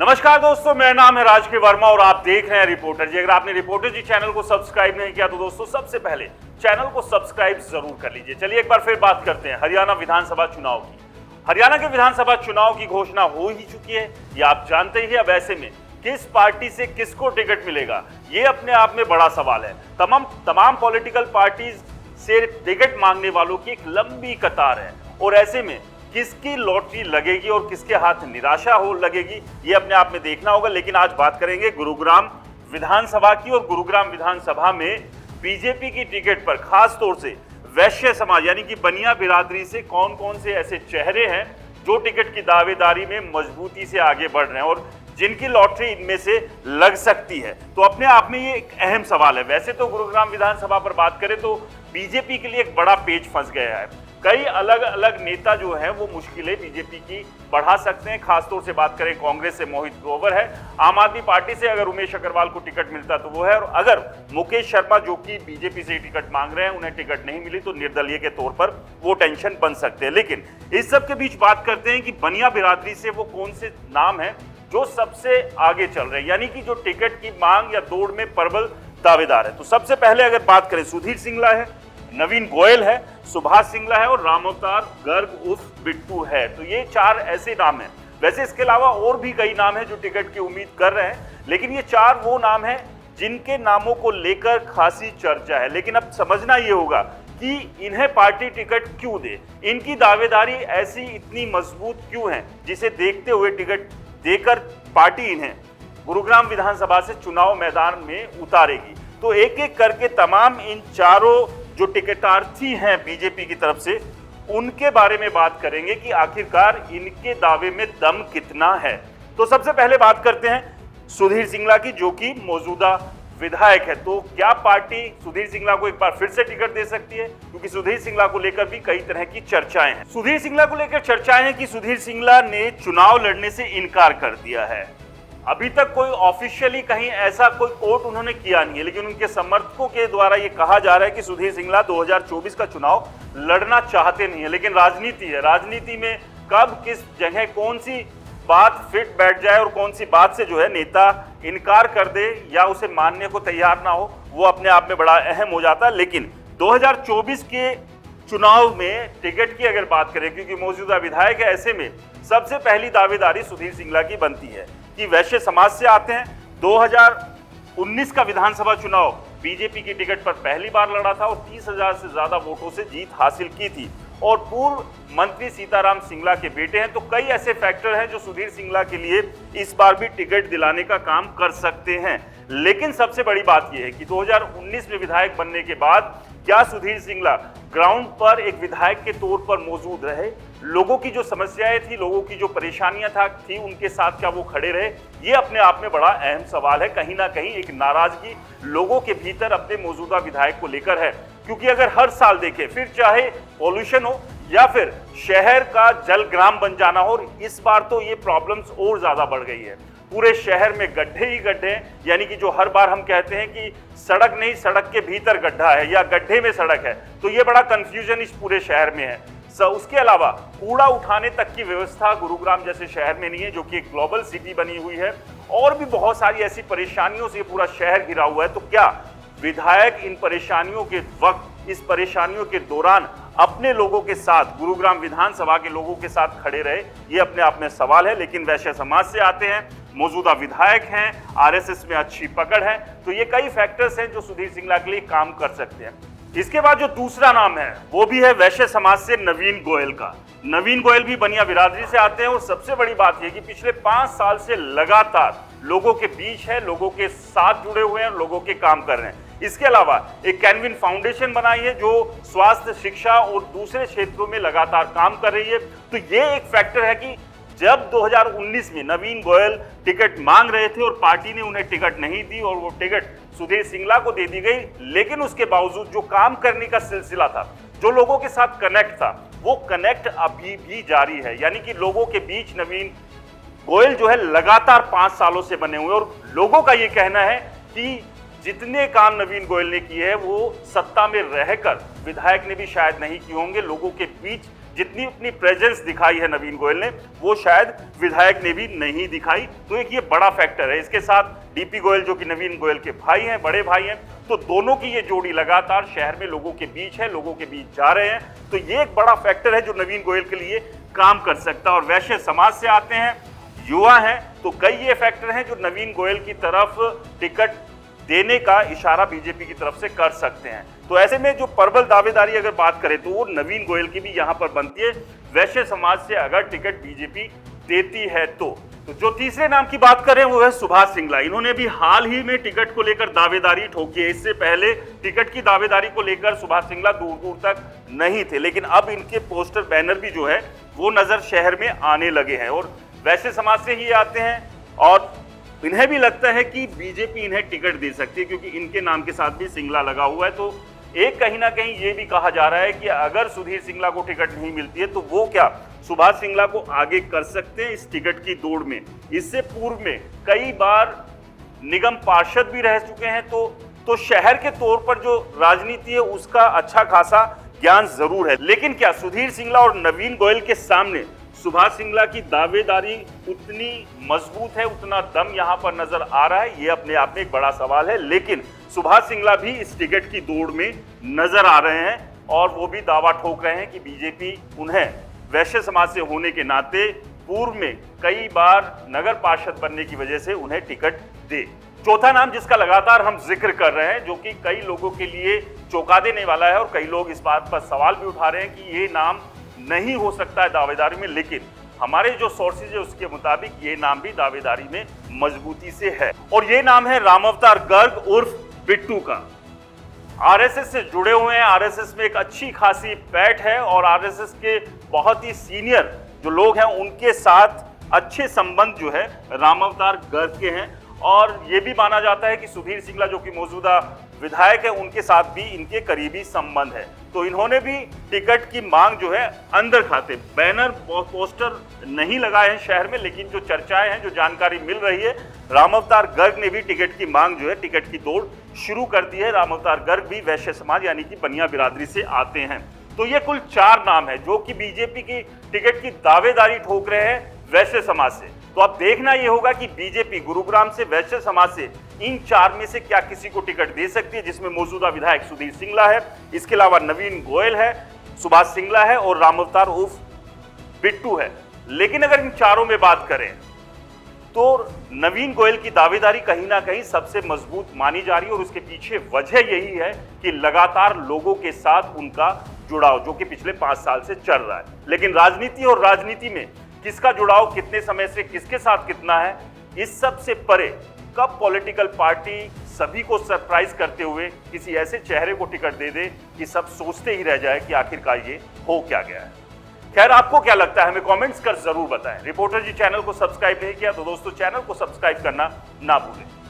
नमस्कार दोस्तों, मेरा नाम है राजकीय वर्मा और आप देख रहे हैं रिपोर्टर जी। अगर आपने रिपोर्टर जी चैनल को सब्सक्राइब नहीं किया तो दोस्तों सबसे पहले चैनल को सब्सक्राइब जरूर कर लीजिए। चलिए एक बार फिर बात करते हैं हरियाणा विधानसभा चुनाव की। हरियाणा के विधानसभा चुनाव की घोषणा हो ही चुकी है, ये आप जानते ही। अब ऐसे में किस पार्टी से किसको टिकट मिलेगा, ये अपने आप में बड़ा सवाल है। तमाम पॉलिटिकल पार्टीज से टिकट मांगने वालों की एक लंबी कतार है और ऐसे में किसकी लॉटरी लगेगी और किसके हाथ निराशा हो लगेगी, ये अपने आप में देखना होगा। लेकिन आज बात करेंगे गुरुग्राम विधानसभा की, और गुरुग्राम विधानसभा में बीजेपी की टिकट पर खास तौर से वैश्य समाज यानी कि बनिया बिरादरी से कौन कौन से ऐसे चेहरे हैं जो टिकट की दावेदारी में मजबूती से आगे बढ़ रहे हैं और जिनकी लॉटरी इनमें से लग सकती है। तो अपने आप में ये एक अहम सवाल है। वैसे तो गुरुग्राम विधानसभा पर बात करें तो बीजेपी के लिए एक बड़ा पेच फंस गया है। कई अलग अलग नेता जो हैं वो मुश्किलें बीजेपी की बढ़ा सकते हैं। खासतौर से बात करें कांग्रेस से मोहित ग्रोवर है, आम आदमी पार्टी से अगर उमेश अग्रवाल को टिकट मिलता तो वो है, और अगर मुकेश शर्मा जो कि बीजेपी से टिकट मांग रहे हैं उन्हें टिकट नहीं मिली तो निर्दलीय के तौर पर वो टेंशन बन सकते हैं। लेकिन इस सब के बीच बात करते हैं कि बनिया बिरादरी से वो कौन से नाम है जो सबसे आगे चल रहे हैं, यानी कि जो टिकट की मांग या दौड़ में प्रबल दावेदार है। तो सबसे पहले अगर बात करें, सुधीर सिंगला है, नवीन गोयल है, सुभाष सिंगला है और रामअवतार गर्ग उर्फ बिट्टू है। तो ये चार ऐसे नाम हैं। वैसे इसके अलावा और भी कई नाम हैं जो टिकट की उम्मीद कर रहे हैं, लेकिन ये चार वो नाम हैं जिनके नामों को लेकर खासी चर्चा है। लेकिन अब समझना ये होगा कि इन्हें पार्टी टिकट क्यों दे, इनकी दावेदारी ऐसी इतनी मजबूत क्यों है जिसे देखते हुए टिकट देकर पार्टी इन्हें गुरुग्राम विधानसभा से चुनाव मैदान में उतारेगी। तो एक एक करके तमाम इन चारों जो टिकटार्थी हैं बीजेपी की तरफ से, उनके बारे में बात करेंगे कि आखिरकार इनके दावे में दम कितना है। तो सबसे पहले बात करते हैं सुधीर सिंगला की, जो कि मौजूदा विधायक है। तो क्या पार्टी सुधीर सिंगला को एक बार फिर से टिकट दे सकती है, क्योंकि सुधीर सिंगला को लेकर भी कई तरह की चर्चाएं हैं। सुधीर सिंगला को लेकर चर्चाएं हैं कि सुधीर सिंगला ने चुनाव लड़ने से इनकार कर दिया है। अभी तक कोई ऑफिशियली कहीं ऐसा कोई कोर्ट उन्होंने किया नहीं है, लेकिन उनके समर्थकों के द्वारा यह कहा जा रहा है कि सुधीर सिंगला 2024 का चुनाव लड़ना चाहते नहीं है। लेकिन राजनीति है, राजनीति में कब किस जगह कौन सी बात फिट बैठ जाए और कौन सी बात से जो है नेता इनकार कर दे या उसे मानने को तैयार ना हो, वो अपने आप में बड़ा अहम हो जाता है। लेकिन 2024 के चुनाव में टिकट की अगर बात करें, क्योंकि मौजूदा विधायक है, ऐसे में सबसे पहली दावेदारी सुधीर सिंगला की बनती है कि वैश्य समाज से आते हैं। 2019 का विधानसभा चुनाव बीजेपी की टिकट पर पहली बार लड़ा था और 30,000 से ज्यादा वोटों से जीत हासिल की थी, और पूर्व मंत्री सीताराम सिंगला के बेटे हैं। तो कई ऐसे फैक्टर हैं जो सुधीर सिंगला के लिए इस बार भी टिकट दिलाने का काम कर सकते हैं। लेकिन सबसे बड़ी बात यह है कि 2019 में विधायक बनने के बाद क्या सुधीर सिंगला ग्राउंड पर एक विधायक के तौर पर मौजूद रहे, लोगों की जो समस्याएं थी, लोगों की जो परेशानियां थी, उनके साथ क्या वो खड़े रहे, ये अपने आप में बड़ा अहम सवाल है। कहीं ना कहीं एक नाराजगी लोगों के भीतर अपने मौजूदा विधायक को लेकर है, क्योंकि अगर हर साल देखें, फिर चाहे पॉल्यूशन हो या फिर शहर का जलग्राम बन जाना हो, इस बार तो ये प्रॉब्लम्स और ज्यादा बढ़ गई है। पूरे शहर में गड्ढे ही गड्ढे, यानी कि जो हर बार हम कहते हैं कि सड़क नहीं, सड़क के भीतर गड्ढा है या गड्ढे में सड़क है, तो ये बड़ा कंफ्यूजन इस पूरे शहर में है। उसके अलावा कूड़ा उठाने तक की व्यवस्था गुरुग्राम जैसे शहर में नहीं है, जो कि एक ग्लोबल सिटी बनी हुई है, और भी बहुत सारी ऐसी परेशानियों से पूरा शहर घिरा हुआ है। तो क्या विधायक इन परेशानियों के वक्त, इस परेशानियों के दौरान अपने लोगों के साथ, गुरुग्राम विधानसभा के लोगों के साथ खड़े रहे, ये अपने आप में सवाल है। लेकिन वैश्य समाज से आते हैं, मौजूदा विधायक हैं, आरएसएस में अच्छी पकड़ है, तो ये कई फैक्टर्स हैं जो सुधीर सिंगला के लिए काम कर सकते हैं। इसके बाद जो दूसरा नाम है वो भी है वैश्य समाज से नवीन गोयल का। नवीन गोयल भी बनिया बिरादरी से आते हैं और सबसे बड़ी बात यह कि पिछले 5 साल से लगातार लोगों के बीच है, लोगों के साथ जुड़े हुए हैं, लोगों के काम कर रहे हैं। इसके अलावा एक कैनविन फाउंडेशन बनाई है जो स्वास्थ्य, शिक्षा और दूसरे क्षेत्रों में लगातार काम कर रही है। तो ये एक फैक्टर है कि जब 2019 में नवीन गोयल टिकट मांग रहे थे और पार्टी ने उन्हें टिकट नहीं दी और वो टिकट सुधीर सिंगला को दे दी गई, लेकिन उसके बावजूद जो काम करने का सिलसिला था, जो लोगों के साथ कनेक्ट था, वो कनेक्ट अभी भी जारी है। यानी कि लोगों के बीच नवीन गोयल जो है लगातार 5 सालों से बने हुए, और लोगों का ये कहना है कि जितने काम नवीन गोयल ने किए हैं वो सत्ता में रहकर विधायक ने भी शायद नहीं किए होंगे। लोगों के बीच जितनी अपनी प्रेजेंस दिखाई है नवीन गोयल ने, वो शायद विधायक ने भी नहीं दिखाई। तो एक ये बड़ा फैक्टर है। इसके साथ डीपी गोयल जो कि नवीन गोयल के भाई हैं, बड़े भाई हैं, तो दोनों की ये जोड़ी लगातार शहर में लोगों के बीच है, लोगों के बीच जा रहे हैं। तो ये एक बड़ा फैक्टर है जो नवीन गोयल के लिए काम कर सकता है। और वैश्य समाज से आते हैं, युवा हैं, तो कई ये फैक्टर हैं जो नवीन गोयल की तरफ टिकट देने का इशारा बीजेपी की तरफ से कर सकते हैं। तो ऐसे में जो प्रबल दावेदारी अगर बात करें तो वो नवीन गोयल की भी यहां पर बनती है, वैश्य समाज से अगर टिकट बीजेपी देती है तो जो तीसरे नाम की बात करें वो है सुभाष सिंगला। इन्होंने भी हाल ही में टिकट को लेकर दावेदारी ठोकी है। इससे पहले टिकट की दावेदारी को लेकर सुभाष सिंगला दूर दूर तक नहीं थे, लेकिन अब इनके पोस्टर बैनर भी जो है वो नजर शहर में आने लगे हैं और वैश्य समाज से ही आते हैं। और इन्हें भी लगता है कि बीजेपी इन्हें टिकट दे सकती है क्योंकि इनके नाम के साथ भी सिंगला लगा हुआ है। तो एक कहीं ना कहीं ये भी कहा जा रहा है कि अगर सुधीर सिंगला को टिकट नहीं मिलती है तो वो क्या सुभाष सिंगला को आगे कर सकते हैं इस टिकट की दौड़ में। इससे पूर्व में कई बार निगम पार्षद भी रह चुके हैं, तो शहर के तौर पर जो राजनीति है उसका अच्छा खासा ज्ञान जरूर है। लेकिन क्या सुधीर सिंगला और नवीन गोयल के सामने सुभाष सिंगला की दावेदारी उतनी मजबूत है, उतना दम यहां पर नजर आ रहा है? ये अपने आप में एक बड़ा सवाल है। लेकिन सुभाष सिंगला भी इस टिकट की दौड़ में नजर आ रहे हैं और वो भी दावा ठोक रहे हैं कि बीजेपी उन्हें वैश्य समाज से होने के नाते पूर्व में कई बार नगर पार्षद बनने की वजह से उन्हें टिकट दे। चौथा नाम जिसका लगातार हम जिक्र कर रहे हैं, जो कि कई लोगों के लिए चौंका देने वाला है और कई लोग इस बात पर सवाल भी उठा रहे हैं कि ये नाम नहीं हो सकता है दावेदारी में, लेकिन हमारे जो सोर्सेज है उसके मुताबिक ये नाम भी दावेदारी में मजबूती से है। और ये नाम है रामावतार गर्ग उर्फ बिट्टू का। आरएसएस से जुड़े हुए हैं, आरएसएस में एक अच्छी खासी पैठ है और आरएसएस के बहुत ही सीनियर जो लोग हैं उनके साथ अच्छे संबंध जो है रामावतार गर्ग के हैं। और ये भी माना जाता है कि सुधीर सिंगला जो कि मौजूदा विधायक है उनके साथ भी इनके करीबी संबंध है। तो इन्होंने भी टिकट की मांग जो है अंदर खाते, बैनर पोस्टर नहीं लगाए हैं शहर में, लेकिन जो चर्चाएं हैं, जो जानकारी मिल रही है, रामावतार गर्ग ने भी टिकट की मांग जो है, टिकट की दौड़ शुरू कर दी है। रामावतार गर्ग भी वैश्य समाज यानी कि बनिया बिरादरी से आते हैं। तो ये कुल 4 नाम है जो कि बीजेपी की टिकट की दावेदारी ठोक रहे हैं वैश्य समाज से। तो अब देखना यह होगा कि बीजेपी गुरुग्राम से, वैश्य समाज से, इन 4 में से क्या किसी को टिकट दे सकती है, जिसमें मौजूदा विधायक सुधीर सिंगला है, इसके अलावा नवीन गोयल है, सुभाष सिंगला है और रामावतार उर्फ बिट्टू है। लेकिन अगर इन चारों में बात करें तो नवीन गोयल की दावेदारी कहीं ना कहीं सबसे मजबूत मानी जा रही है और उसके पीछे वजह यही है कि लगातार लोगों के साथ उनका जुड़ाव जो कि पिछले 5 साल से चल रहा है। लेकिन राजनीति और राजनीति में किसका जुड़ाव कितने समय से किसके साथ कितना है, इस सब से परे कब पॉलिटिकल पार्टी सभी को सरप्राइज करते हुए किसी ऐसे चेहरे को टिकट दे दे कि सब सोचते ही रह जाए कि आखिरकार ये हो क्या गया है। खैर, आपको क्या लगता है हमें कमेंट्स कर जरूर बताएं। रिपोर्टर जी चैनल को सब्सक्राइब नहीं किया तो दोस्तों चैनल को सब्सक्राइब करना ना भूलें।